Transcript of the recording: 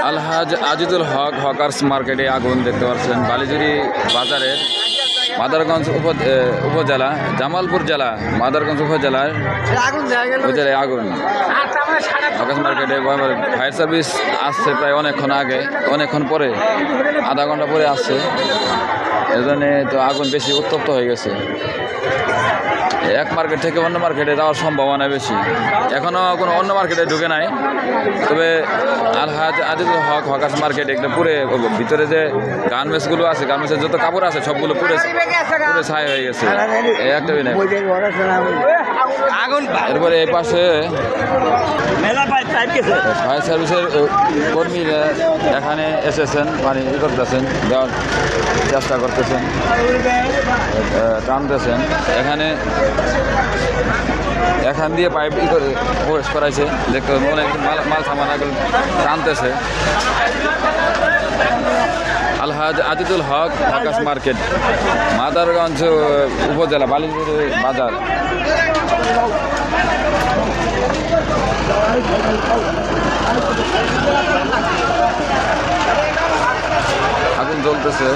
আলহাজ আজিদুল হক hawkers মার্কেটে আগুন দেখতে পাচ্ছেন বালিজুরি বাজারের মাদারগঞ্জ উপজেলা জামালপুর জেলা মাদারগঞ্জ উপজেলায় আগুন হকার্স মার্কেটে ফায়ার সার্ভিস আসছে প্রায় অনেকক্ষণ পরে আধা ঘন্টা পরে আসছে এজন্য তো আগুন বেশি উত্তপ্ত হয়ে গেছে এক মার্কেট থেকে অন্য মার্কেটে যাওয়ার সম্ভাবনা বেশি এখনও কোনো অন্য মার্কেটে ঢুকে নাই তবে আলহাজ আজিদুল হক হকার্স মার্কেট একটা পুরে ভিতরে যে গার্মেন্টসগুলো আছে গার্মেন্টসের যত কাপড় আছে সবগুলো পুরে ছাই হয়ে গেছে একটা এরপরে এই পাশে ফায়ার সার্ভিসের কর্মীরা এখানে এসেছেন পানি করতেছেন দেওয়ার চেষ্টা করতেছেন টানতেছেন এখান দিয়ে পাইপ প্রবেশ করাইছে দেখতে অনেক মাল সামান টানতেছে আলহাজ আজিদুল হক হকার্স মার্কেট মাদারগঞ্জ উপজেলা বালিজুরি বাজার আগুন জ্বলতেছে